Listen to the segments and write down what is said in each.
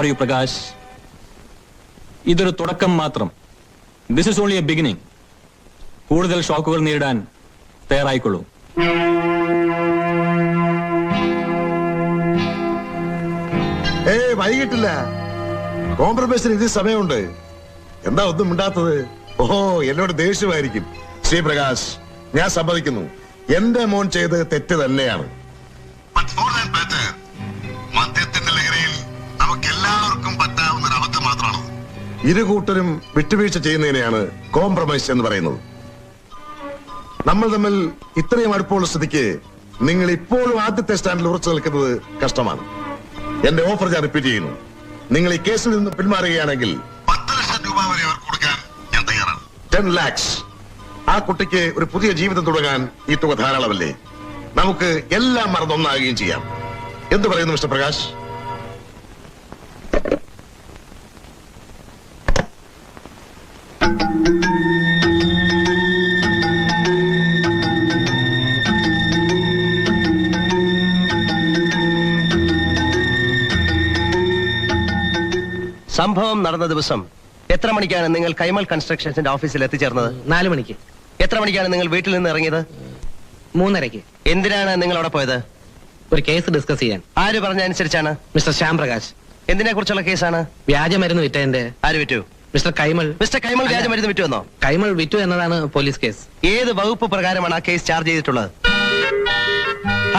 are you, Prakash? ഇതൊരു തുടക്കം മാത്രം. This is only a beginning. കൂടുതൽ ഷോക്കുകൾ നേരിടാൻ തയ്യാറായിക്കൊള്ളൂ. വൈകിട്ടില്ല. കോംപ്രമൈസിന് ഇത് സമയമുണ്ട്. എന്താ ഒന്നും മിണ്ടാത്തത്? ഓഹോ, എന്നോട് ദേഷ്യമായിരിക്കും. ശ്രീ പ്രകാശ്, ഞാൻ സമ്മതിക്കുന്നു, എന്റെ മോൻ ചെയ്ത് തെറ്റ് തന്നെയാണ്. മദ്യത്തിന്റെ ലഹരിയിൽ നമുക്ക് എല്ലാവർക്കും പറ്റാവുന്ന ഒരു അബദ്ധം മാത്രമാണ്. ഇരു കൂട്ടരും വിട്ടുവീഴ്ച ചെയ്യുന്നതിനെയാണ് കോംപ്രമൈസ് എന്ന് പറയുന്നത്. നമ്മൾ തമ്മിൽ ഇത്രയും അടുപ്പമുള്ള സ്ഥിതിക്ക് നിങ്ങൾ ഇപ്പോഴും ആദ്യത്തെ സ്റ്റാൻഡിൽ ഉറച്ചു നിൽക്കുന്നത് കഷ്ടമാണ്. എന്റെ ഓഫർ ഞാൻ റിപ്പീറ്റ് ചെയ്യുന്നു. നിങ്ങൾ ഈ കേസിൽ നിന്ന് പിന്മാറുകയാണെങ്കിൽ 10 ലക്ഷം രൂപ വരെ അവർക്ക് കൊടുക്കാൻ ഞാൻ തയ്യാറാണ്. 10 lakhs. ആ കുട്ടിക്ക് ഒരു പുതിയ ജീവിതം തുടങ്ങാൻ ഈ തുക ധാരാളമല്ലേ? നമുക്ക് എല്ലാം മറന്നൊന്നാകുകയും ചെയ്യാം. എന്ത് പറയുന്നു മിസ്റ്റർ പ്രകാശ്? സംഭവം നടന്ന ദിവസം എത്ര മണിക്കാണ് നിങ്ങൾ കൈമൾ കൺസ്ട്രക്ഷൻസിന്റെ ഓഫീസിൽ എത്തിച്ചേർന്നത്? 4 മണിക്ക്. എത്ര മണിക്കാണ് നിങ്ങൾ വീട്ടിൽ നിന്ന് ഇറങ്ങിയത്? 3:30. എന്തിനാണ് നിങ്ങൾ അവിടെ പോയത്? ഒരു കേസ് ഡിസ്കസ് ചെയ്യാൻ. ആര് പറഞ്ഞ അനുസരിച്ചാണ്? മിസ്റ്റർ ശ്യാം പ്രകാശ്. എന്തിനെ കുറിച്ചുള്ള കേസാണ്? വ്യാജമരുന്ന് വിറ്റതിന്റെ. ആര് വിറ്റു? മിസ്റ്റർ കൈമൾ. മിസ്റ്റർ കൈമൾ വ്യാജമരുന്ന് വിറ്റു എന്നോ? കൈമൾ വിറ്റു എന്നതാണ് പോലീസ് കേസ്. ഏത് വകുപ്പ് പ്രകാരമാണ് ആ കേസ് ചാർജ് ചെയ്തിട്ടുള്ളത്?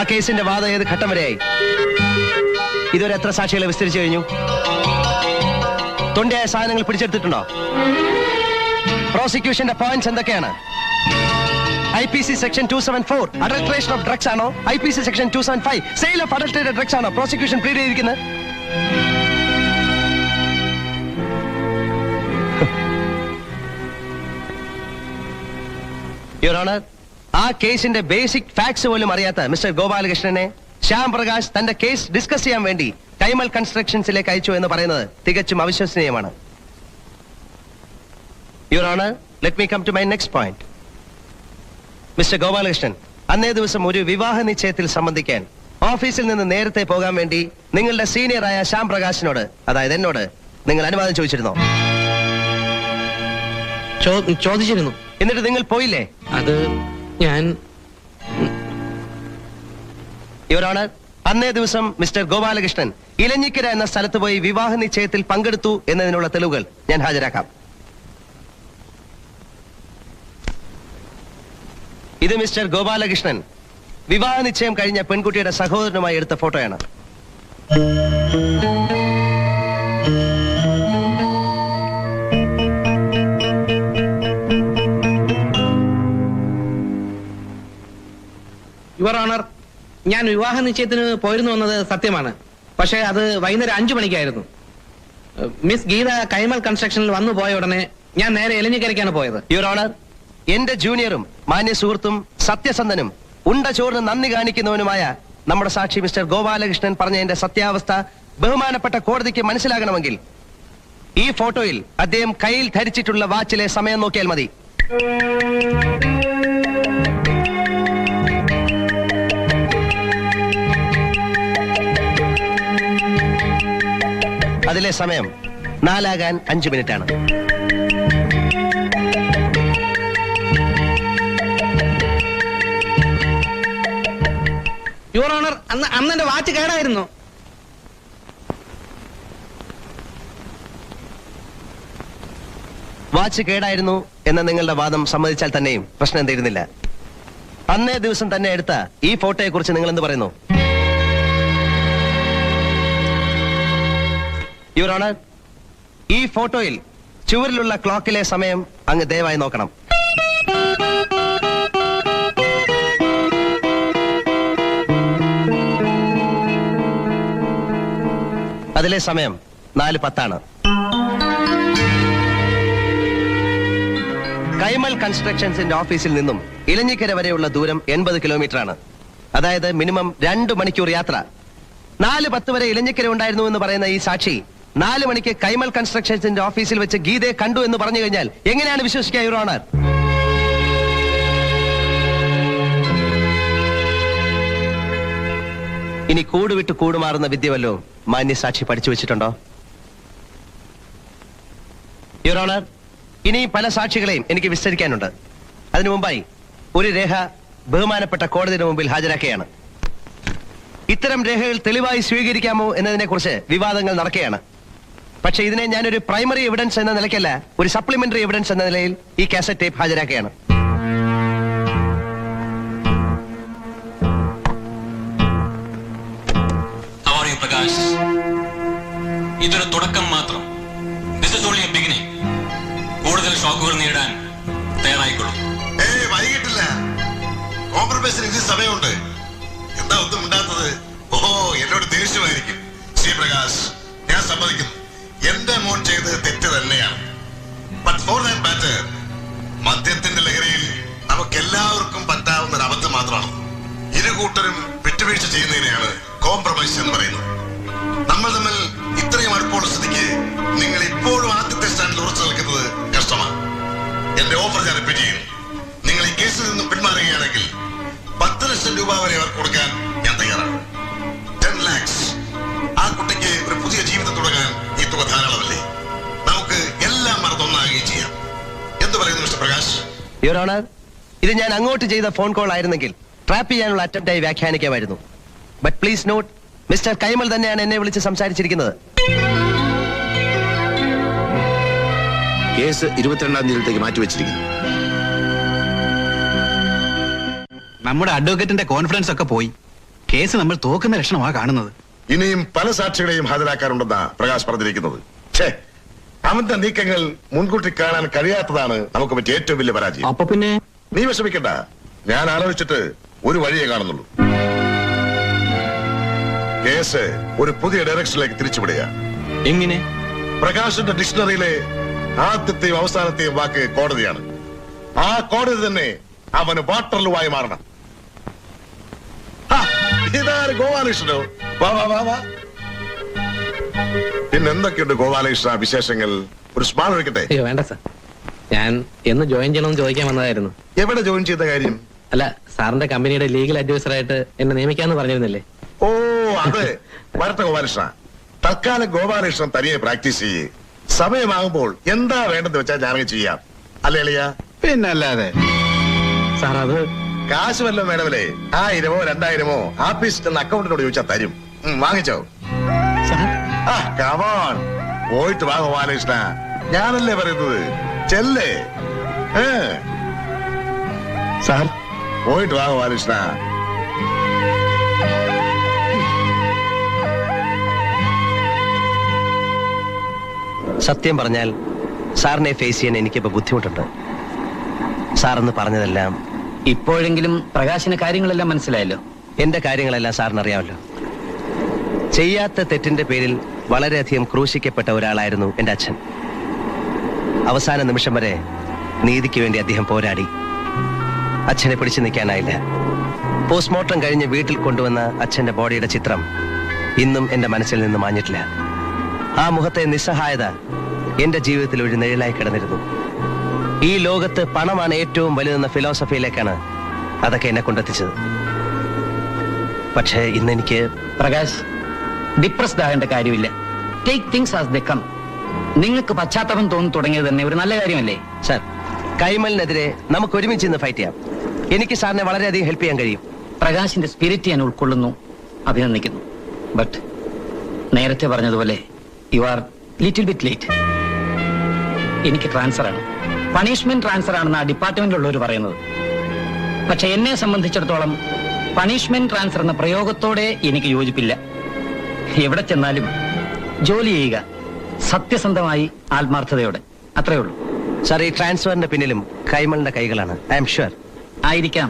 ആ കേസിന്റെ വാദം ഏത് ഘട്ടം വരെയായി? ഇതുവരെ എത്ര സാക്ഷികളെ വിസ്തരിച്ചു കഴിഞ്ഞു? തൊണ്ടിയായ സാധനങ്ങൾ പിടിച്ചെടുത്തിട്ടുണ്ടോ? പ്രോസിക്യൂഷന്റെ പോയിന്റ്സ് എന്തൊക്കെയാണ്? IPC section 274 adulteration of drugs ആണോ? IPC section 275 sale of adulterated drugs ആണോ പ്രോസിക്യൂഷൻ പ്ലീഡ് ചെയ്തിരിക്കുന്നത്? യുവർ ഓണർ, ആ കേസിന്റെ ബേസിക് ഫാക്ട്സ് പോലും അറിയാത്ത മിസ്റ്റർ ഗോപാലകൃഷ്ണനെ ശ്യാം പ്രകാശ് തന്റെ കേസ് ഡിസ്കസ് ചെയ്യാൻ വേണ്ടി കൈമൾ കൺസ്ട്രക്ഷൻസിലേക്ക് അയച്ചു എന്ന് പറയുന്നത് തികച്ചും അവിശ്വസനീയമാണ്. Your honour, let me come to my next point. Mister Gopalakrishnan അന്നേ ദിവസം ഒരു വിവാഹ നിശ്ചയത്തിൽ സംബന്ധിക്കാൻ ഓഫീസിൽ നിന്ന് നേരത്തെ പോകാൻ വേണ്ടി നിങ്ങളുടെ സീനിയറായ ശ്യാം പ്രകാശിനോട്, അതായത് എന്നോട്, നിങ്ങൾ അനുവാദം ചോദിച്ചിരുന്നോ? ചോദിച്ചിരുന്നു. എന്നിട്ട് നിങ്ങൾ പോയില്ലേ? അത് ഞാൻ. യുവർ ഓണർ, അന്നേ ദിവസം മിസ്റ്റർ ഗോപാലകൃഷ്ണൻ ഇലഞ്ഞിക്കര എന്ന സ്ഥലത്ത് പോയി വിവാഹ നിശ്ചയത്തിൽ പങ്കെടുത്തു എന്നതിനുള്ള തെളിവുകൾ ഞാൻ ഹാജരാക്കാം. ഇത് മിസ്റ്റർ ഗോപാലകൃഷ്ണൻ വിവാഹ നിശ്ചയം കഴിഞ്ഞ പെൺകുട്ടിയുടെ സഹോദരനുമായി എടുത്ത ഫോട്ടോയാണ്. യുവർ ഓണർ, ഞാൻ വിവാഹ നിശ്ചയത്തിന് പോയിരുന്നു എന്നത് സത്യമാണ്. പക്ഷേ അത് വൈകുന്നേരം 5 മണിക്കായിരുന്നു. മിസ് ഗീത കൈമൾ കൺസ്ട്രക്ഷനിൽ വന്നു പോയ ഉടനെ ഞാൻ നേരെ എലഞ്ഞിക്കരയ്ക്കാണ് പോയത്. യുവർ ഓണർ, എന്റെ ജൂനിയറും മാന്യ സുഹൃത്തും സത്യസന്ധനും ഉണ്ട ചോറിന് നന്ദി കാണിക്കുന്നവനുമായ നമ്മുടെ സാക്ഷി മിസ്റ്റർ ഗോപാലകൃഷ്ണൻ പറഞ്ഞതിന്റെ സത്യാവസ്ഥ ബഹുമാനപ്പെട്ട കോടതിക്ക് മനസ്സിലാകണമെങ്കിൽ ഈ ഫോട്ടോയിൽ അദ്ദേഹം കയ്യിൽ ധരിച്ചിട്ടുള്ള വാച്ചിലെ സമയം നോക്കിയാൽ മതി. അതിലെ സമയം 4 5 മിനിറ്റാണ്. യുവർ ഓണർ, അന്ന് എന്റെ വാച്ച് കേടായിരുന്നു. വാച്ച് കേടായിരുന്നു എന്ന നിങ്ങളുടെ വാദം സമ്മതിച്ചാൽ തന്നെയും പ്രശ്നം എന്തായിരുന്നില്ല. അന്നേ ദിവസം തന്നെ എടുത്ത ഈ ഫോട്ടോയെ കുറിച്ച് നിങ്ങൾ എന്ത് പറയുന്നു? യുവർ ഓണർ, ഈ ഫോട്ടോയിൽ ചുവരിലുള്ള ക്ലോക്കിലെ സമയം അങ്ങ് ദയവായി നോക്കണം. അതിലെ സമയം 4:10. കൈമൾ കൺസ്ട്രക്ഷൻസിന്റെ ഓഫീസിൽ നിന്നും ഇലഞ്ഞിക്കര വരെയുള്ള ദൂരം 80 കിലോമീറ്ററാണ്. അതായത് മിനിമം 2 മണിക്കൂർ യാത്ര. 4:10 വരെ ഇലഞ്ഞിക്കര ഉണ്ടായിരുന്നു എന്ന് പറയുന്ന ഈ സാക്ഷി 4 മണിക്ക് കൈമൾ കൺസ്ട്രക്ഷൻസിന്റെ ഓഫീസിൽ വെച്ച് ഗീതയെ കണ്ടു എന്ന് പറഞ്ഞു കഴിഞ്ഞാൽ എങ്ങനെയാണ് വിശ്വസിക്കുക യുവർ ഓണർ? ഇനി കൂടുവിട്ട് കൂടുമാറുന്ന വിദ്യ വല്ലോ മാന്യ സാക്ഷി പഠിച്ചു വെച്ചിട്ടുണ്ടോ? യുവർ ഓണർ, ഇനി പല സാക്ഷികളെയും എനിക്ക് വിസ്തരിക്കാനുണ്ട്. അതിനു മുമ്പായി ഒരു രേഖ ബഹുമാനപ്പെട്ട കോടതിയുടെ മുമ്പിൽ ഹാജരാക്കുകയാണ്. ഇത്തരം രേഖകൾ തെളിവായി സ്വീകരിക്കാമോ എന്നതിനെ കുറിച്ച് വിവാദങ്ങൾ നടക്കുകയാണ്. പക്ഷേ ഇതിനെ ഞാനൊരു പ്രൈമറി എവിഡൻസ് എന്ന നിലയ്ക്കല്ല, ഒരു സപ്ലിമെന്ററി എവിഡൻസ് എന്ന നിലയിൽ ഈ കാസറ്റ് ടേപ്പ് ഹാജരാക്കുകയാണ്. പ്രകാശ്, ഇതൊരു തുടക്കം മാത്രം. This is only A beginning. കൂടുതൽ ഷോക്കുകൾ നേരിടാൻ തയ്യാറായിക്കൊള്ളൂ. വൈകിട്ടില്ല, കോംപ്രമൈസിന് ഇനി സമയമുണ്ട്. എന്താ ഒന്നും ഉണ്ടാത്തത്? ഓഹോ, എന്നോട് ദേഷ്യമായിരിക്കും. ശ്രീ പ്രകാശ്, ഞാൻ സമ്മതിക്കുന്നു, എന്റെ മോൻ ചെയ്തത് തെറ്റ് തന്നെയാണ്. ബട്ട് ഫോർ ദാറ്റ് മാറ്റർ, മദ്യത്തിന്റെ ലഹരിയിൽ നമുക്ക് എല്ലാവർക്കും പറ്റാവുന്ന ഒരു അബദ്ധം മാത്രമാണ്. ഇരുകൂട്ടരും വിട്ടുവീഴ്ച ചെയ്യുന്നതിനെയാണ് കോംപ്രമൈസ് എന്ന് പറയുന്നത്. നമ്മൾ തമ്മിൽ ഇത്രയും അടുപ്പമുള്ള സ്ഥിതിക്ക് നിങ്ങൾ ഇപ്പോഴും ആദ്യത്തെ സ്റ്റാൻഡിൽ ഉറച്ചു നിൽക്കുന്നത് കഷ്ടമാണ്. എന്റെ ഓഫർ ഞാൻ റിപ്പീറ്റ് ചെയ്യുന്നു. നിങ്ങൾ ഈ കേസിൽ നിന്നും പിന്മാറുകയാണെങ്കിൽ 10 ലക്ഷം രൂപ വരെ അവർക്ക് കൊടുക്കാൻ ഞാൻ തയ്യാറാണ്. 10 lakhs. ആ കുട്ടിക്ക് ഒരു പുതിയ ജീവിതം തുടങ്ങാൻ ഈ തുക ധാരാളമല്ലേ? നമുക്ക് എല്ലാം മറന്നൊന്നാകുകയും ചെയ്യാം. എന്ത് പറയുന്നു മിസ്റ്റർ പ്രകാശ്? യുവർ ഓണർ, ഇത് ഞാൻ അങ്ങോട്ട് ചെയ്ത ഫോൺ കോൾ ആയിരുന്നെങ്കിൽ ട്രാപ്പ് ചെയ്യാനുള്ള അറ്റംപ്റ്റായി വ്യാഖ്യാനിക്കാമായിരുന്നു. But please note, mister Kaimal തന്നെയാണ് എന്നെ വിളിച്ച് സംസാരിച്ചിരിക്കുന്നത്. കേസ് 22-ാം തീയതിയിലേക്ക് മാറ്റിവെച്ചിരിക്കുന്നു. നമ്മുടെ അഡ്വക്കേറ്റിന്റെ കോൺഫിഡൻസ് ഒക്കെ പോയി. കേസ് നമ്മൾ തോക്കുന്ന ലക്ഷണമാണ് കാണുന്നത്. ഇനിയും പല സാക്ഷികളെയും ഹാജരാക്കാറുണ്ടെന്നാ പ്രകാശ് പറഞ്ഞിരിക്കുന്നത്. ഛേ, അവന്റെ നീക്കങ്ങൾ മുൻകൂട്ടി കാണാൻ കഴിയാത്തതാണ് നമുക്ക് പറ്റിയ ഏറ്റവും വലിയ പരാജയം. അപ്പൊ പിന്നെ നീ വിഷമിക്കണ്ട, ഞാൻ ആലോചിച്ചിട്ട് ഒരു വഴിയേ കാണുന്നുള്ളൂ. കേസ് ഒരു പുതിയ ഡയറക്ഷനിലേക്ക് തിരിച്ചുവിടുക. എങ്ങനെ? പ്രകാശിന്റെ ഡിക്ഷണറിയിലെ ആദ്യത്തെയും അവസാനത്തെയും വാക്ക് കോടതിയാണ്. ആ കോടതി തന്നെ അവന് വാട്ടർലുവായി മാറണം. ഇതാര് ഗോപാലകൃഷ്ണനോ? വാ വാ വാ വാ. പിന്നെന്തൊക്കെയുണ്ട് ഗോപാലകൃഷ്ണ വിശേഷങ്ങൾ? ഒരു സ്മാൾ ഒഴിക്കട്ടെ? അയ്യോ വേണ്ട സാർ, ഞാൻ എന്ന് ജോയിൻ ചെയ്യണമെന്ന് ചോദിക്കാൻ വന്നതായിരുന്നു. എവിടെ ജോയിൻ ചെയ്ത കാര്യം? അല്ല, സാറിന്റെ കമ്പനിയുടെ ലീഗൽ അഡ്വൈസറായിട്ട് എന്നെ നിയമിക്കാന്ന് പറഞ്ഞിരുന്നില്ലേ? ഓ, അതെ. വരട്ടെ ഗോപാലകൃഷ്ണ, തൽക്കാലം ഗോപാലകൃഷ്ണൻ തനിയെ പ്രാക്ടീസ് ചെയ്യേ. സമയമാകുമ്പോൾ എന്താ വേണ്ടെന്ന് വെച്ചാൽ ഞാനങ്ങ് ചെയ്യാം. അല്ലേ അളിയ? പിന്നല്ലാതെ. സാർ, അത് കാശ് വല്ലതും വേണമല്ലേ? 1000-ഓ 2000-ഓ ആഫീസിൽ നിന്ന് അക്കൗണ്ടിനോട് ചോദിച്ചാൽ തരും. വാങ്ങിച്ചോ? കമോൺ, പോയിട്ട് വാ ഗോപാലകൃഷ്ണ. ഞാനല്ലേ പറയുന്നത്, ചെല്ലേ. സാർ പോയിട്ട് വാ ഗോപാലകൃഷ്ണ. സത്യം പറഞ്ഞാൽ സാറിനെ ഫേസ് ചെയ്യാൻ എനിക്കിപ്പോ ബുദ്ധിമുട്ടുണ്ട്. സാറെന്ന് പറഞ്ഞതെല്ലാം ഇപ്പോഴെങ്കിലും പ്രകാശിന് കാര്യങ്ങളെല്ലാം മനസ്സിലായല്ലോ. എന്റെ കാര്യങ്ങളെല്ലാം സാറിന് അറിയാമല്ലോ. ചെയ്യാത്ത തെറ്റിന്റെ പേരിൽ വളരെയധികം ക്രൂശിക്കപ്പെട്ട ഒരാളായിരുന്നു എന്റെ അച്ഛൻ. അവസാന നിമിഷം വരെ നീതിക്ക് വേണ്ടി അദ്ദേഹം പോരാടി. അച്ഛനെ പിടിച്ചു നിൽക്കാനായില്ല. പോസ്റ്റ്മോർട്ടം കഴിഞ്ഞ് വീട്ടിൽ കൊണ്ടുവന്ന അച്ഛന്റെ ബോഡിയുടെ ചിത്രം ഇന്നും എന്റെ മനസ്സിൽ നിന്ന് മാഞ്ഞിട്ടില്ല. ആ മുഖത്തെ നിസ്സഹായത എന്റെ ജീവിതത്തിൽ ഒരു നിഴലായി കിടന്നിരുന്നു. ഈ ലോകത്ത് പണമാണ് ഏറ്റവും വലുതെന്ന ഫിലോസഫിയിലേക്കാണ് അതൊക്കെ എന്നെ കൊണ്ടെത്തിച്ചത്. പക്ഷേ ഇന്നെനിക്ക് പ്രകാശ്, ഡിപ്രസ്ഡ് ആകേണ്ട കാര്യമില്ല. Take things as they come. നിങ്ങൾക്ക് പശ്ചാത്തലം തോന്നി തുടങ്ങിയത് തന്നെ ഒരു നല്ല കാര്യമല്ലേ? സാർ, കൈമലിനെതിരെ നമുക്ക് ഒരുമിച്ച് ഇന്ന് ഫൈറ്റ് ചെയ്യാം. എനിക്ക് സാറിനെ വളരെയധികം ഹെൽപ്പ് ചെയ്യാൻ കഴിയും. പ്രകാശിന്റെ സ്പിരിറ്റ് ഞാൻ ഉൾക്കൊള്ളുന്നു, അഭിനന്ദിക്കുന്നു. ബട്ട് നേരത്തെ പറഞ്ഞതുപോലെ you are little bit late. എനിക്ക് ട്രാൻസ്ഫർ ആണ്, പണിഷ്മെന്റ് ട്രാൻസ്ഫർ ആണെന്ന് ആ ഡിപ്പാർട്ട്മെന്റിലുള്ളവർ പറയുന്നത്. പക്ഷെ എന്നെ സംബന്ധിച്ചിടത്തോളം പണിഷ്മെന്റ് ട്രാൻസ്ഫർ എന്ന പ്രയോഗത്തോടെ എനിക്ക് യോജിപ്പില്ല. എവിടെ ചെന്നാലും ജോലി ചെയ്യുക സത്യസന്ധമായി, ആത്മാർത്ഥതയോടെ, അത്രേ ഉള്ളൂ. സാർ, ഈ ട്രാൻസ്ഫറിന്റെ പിന്നിലും കൈമളിന്റെ കൈകളാണ്. I am sure. ആയിരിക്കാം.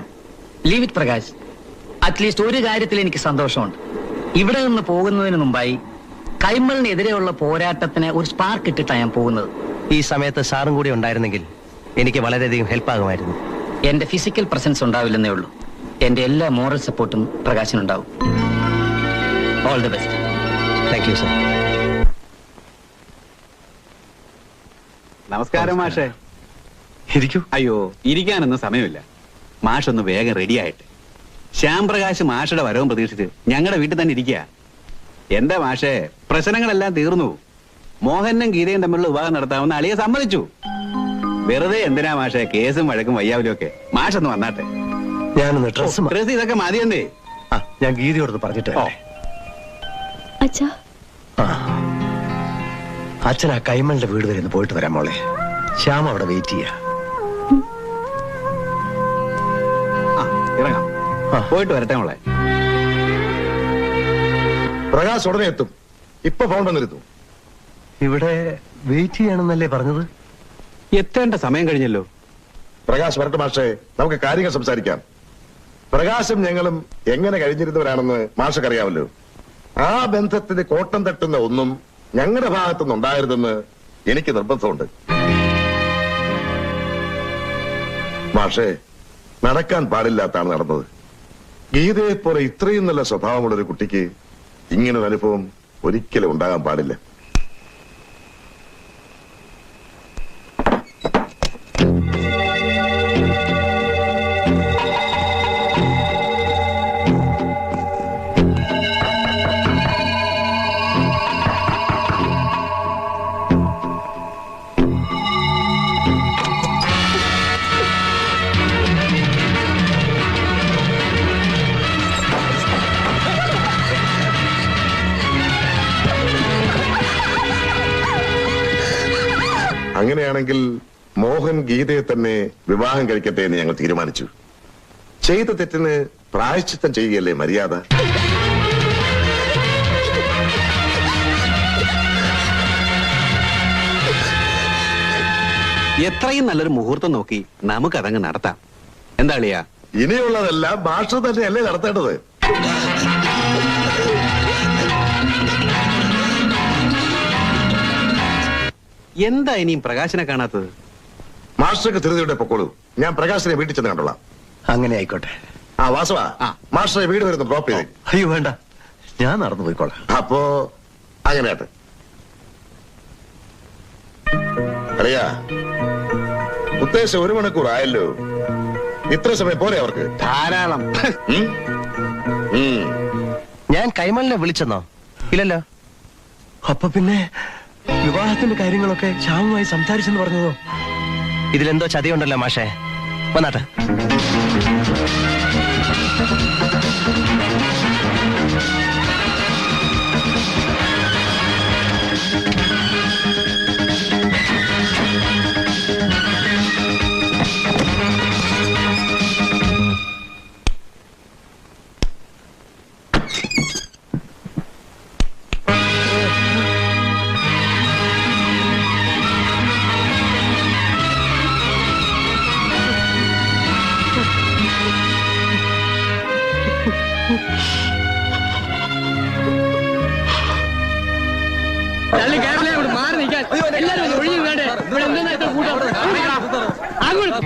Leave it Prakash. അറ്റ്ലീസ്റ്റ് ഒരു കാര്യത്തിൽ എനിക്ക് സന്തോഷമുണ്ട്. ഇവിടെ നിന്ന് പോകുന്നതിന് മുമ്പായി കൈമളിനെതിരെയുള്ള പോരാട്ടത്തിന് ഒരു സ്പാർക്ക് ഇട്ടിട്ടാണ് ഞാൻ പോകുന്നത്. ഈ സമയത്ത് സാറും കൂടി ഉണ്ടായിരുന്നെങ്കിൽ എനിക്ക് വളരെയധികം ഹെൽപ്പ് ആകുമായിരുന്നു. എന്റെ ഫിസിക്കൽ പ്രസൻസ് ഉണ്ടാവില്ലെന്നേ ഉള്ളൂ. എന്റെ എല്ലാ മോറൽ സപ്പോർട്ടും പ്രകാശിനുണ്ടാവും. All the best. Thank you, sir. നമസ്കാരം മാഷേ. ഇരിക്കൂ. അയ്യോ, ഇരിക്കാനൊന്നും സമയമില്ല. മാഷൊന്ന് വേഗം റെഡിയായിട്ട്. ശ്യാംപ്രകാശ് മാഷയുടെ വരവും പ്രതീക്ഷിച്ച് ഞങ്ങളുടെ വീട്ടിൽ തന്നെ ഇരിക്കുക. എന്താ മാഷേ, പ്രശ്നങ്ങളെല്ലാം തീർന്നു? മോഹനും ഗീതയും തമ്മിലുള്ള വിവാഹം നടത്താമെന്ന് അളിയെ സമ്മതിച്ചു. വെറുതെ എന്തിനാ മാഷെ കേസും വഴക്കും വയ്യാവലും ഒക്കെ? മാഷൊന്ന് വന്നാട്ടെ. ഞാനൊന്ന് ഡ്രസ് ഇതൊക്കെ മതിയെന്നേ. ഞാൻ ഗീതയോടൊന്ന് പറഞ്ഞിട്ട് അച്ഛാ, അച്ഛൻ ആ കൈമളുടെ വീട് വരെ ഒന്ന് പോയിട്ട് വരാം മോളെ. ശ്യാം അവിടെ വെയിറ്റ് ചെയ്യാ. ഇറങ്ങാം. പോയിട്ട് വരട്ടെ മോളെ. പ്രകാശ് ഉടനെ എത്തും. ഇപ്പൊ ഫോൺ വന്നിരുന്നു. ഇവിടെ വെയിറ്റ് ചെയ്യണമെന്നല്ലേ പറഞ്ഞത്? എത്തേണ്ട സമയം കഴിഞ്ഞല്ലോ. പ്രകാശ് വരട്ടെ മാഷേ, നമുക്ക് കാര്യങ്ങൾ സംസാരിക്കാം. പ്രകാശും ഞങ്ങളും എങ്ങനെ കഴിഞ്ഞിരുന്നവരാണെന്ന് മാഷക്കറിയാമല്ലോ. ആ ബന്ധത്തിന് കോട്ടം തട്ടുന്ന ഒന്നും ഞങ്ങളുടെ ഭാഗത്തുനിന്ന് ഉണ്ടായിരുന്നെന്ന് എനിക്ക് നിർബന്ധമുണ്ട്. മാഷേ, നടക്കാൻ പാടില്ലാത്താണ് നടന്നത്. ഗീതയെപ്പോലെ ഇത്രയും നല്ല സ്വഭാവമുള്ള ഒരു കുട്ടിക്ക് ഇങ്ങനൊരു അനുഭവം ഒരിക്കലും ഉണ്ടാകാൻ പാടില്ല. അങ്ങനെയാണെങ്കിൽ മോഹൻ ഗീതയെ തന്നെ വിവാഹം കഴിക്കട്ടെ എന്ന് ഞങ്ങൾ തീരുമാനിച്ചു. ചെയ്ത തെറ്റിന് പ്രായശ്ചിത്തം ചെയ്യുകയല്ലേ മര്യാദ. എത്രയും നല്ലൊരു മുഹൂർത്തം നോക്കി നമുക്കതങ്ങ് നടത്താം. എന്താ അളിയാ? ഇനിയുള്ളതെല്ലാം ഭാഷ തന്നെയല്ലേ നടത്തേണ്ടത്. എന്താ ഇനിയും പ്രകാശനെ കാണാത്തത്? മാസ്റ്റർക്ക് ധൃതിയുടെ പൊക്കോളൂ. ഞാൻ പ്രകാശിനെ വീട്ടിൽ ചെന്ന് കണ്ടോളാം. അങ്ങനെ ആയിക്കോട്ടെ. ആ വാസവ, മാസ്റ്ററെ വീട് വരുന്നു ഡ്രോപ്പ് ചെയ്തേ. അയ്യോ വേണ്ട, ഞാൻ നടന്നു പോയിക്കോളാം. അപ്പോ അങ്ങനെയാട്ടെ. അറിയാ, ഉദ്ദേശം 1 മണിക്കൂർ ആയല്ലോ. ഇത്ര സമയം പോരെ അവർക്ക്? ധാരാളം. ഉം? ഉം. ഞാൻ കൈമളിനെ വിളിച്ചെന്നോ? ഇല്ലല്ലോ. അപ്പൊ പിന്നെ വിവാഹത്തിന്റെ കാര്യങ്ങളൊക്കെ ശ്യാമുമായി സംസാരിച്ചെന്ന് പറഞ്ഞതോ? ഇതിലെന്തോ ചതിയുണ്ടല്ലോ മാഷേ. വന്നാട്ടെ. മാറി നിൽക്കാൻ എല്ലാവരും ഒഴിഞ്ഞു വേണ്ടേ? ഇവിടെ എന്തെന്നാ കൂട്ടം? അങ്ങോട്ട്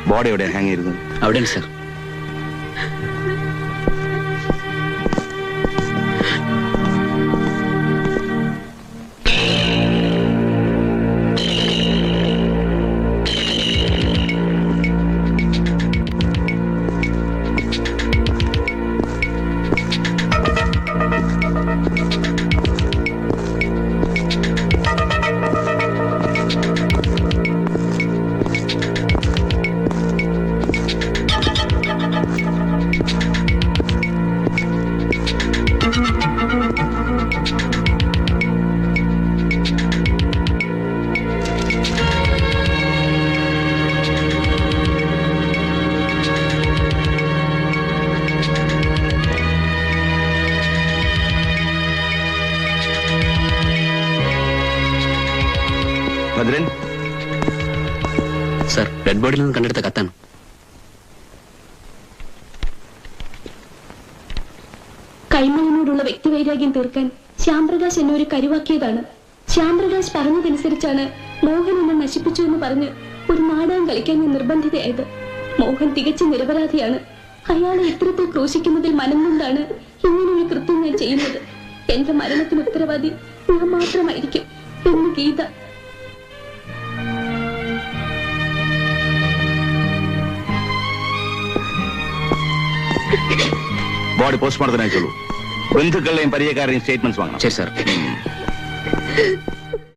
ബോഡി എവിടെ ഹാങ് ചെയ്തിരുന്നു? അവിടെയാണ് സർ. ഭദ്രൻ സർ ഡെഡ് ബോഡിയിൽ നിന്ന് കണ്ടെടുത്ത കത്താണ്. കൈമളിനോടുള്ള വ്യക്തിവൈരാഗ്യം തീർക്കാൻ ശ്യാംപ്രകാശ് എന്നെ ഒരു കരുവാക്കിയതാണ്. ശ്യാംപ്രകാശ് പറഞ്ഞതനുസരിച്ചാണ് മോഹൻ എന്നെ നശിപ്പിച്ചു എന്ന് പറഞ്ഞ് ഒരു നാടകം കളിക്കാൻ ഞാൻ നിർബന്ധിതയായത്. മോഹൻ തികച്ചും നിരപരാധിയാണ്. അയാളെ ഇത്തരത്തിൽ ക്രൂശിക്കുന്നതിൽ മനം കൊണ്ടാണ് ഇങ്ങനൊരു കൃത്യം ഞാൻ ചെയ്യുന്നത്. എന്റെ മരണത്തിന് ഉത്തരവാദി ഞാൻ മാത്രമായിരിക്കും എന്ന് ഗീത. ബോഡി പോസ്റ്റ്മോർട്ടത്തിന് അയച്ചോളൂ. ബന്ധുക്കളുടെയും പരിചയക്കാരുടെയും സ്റ്റേറ്റ്മെന്റ്സ് വാങ്ങണം. ശരി സാർ.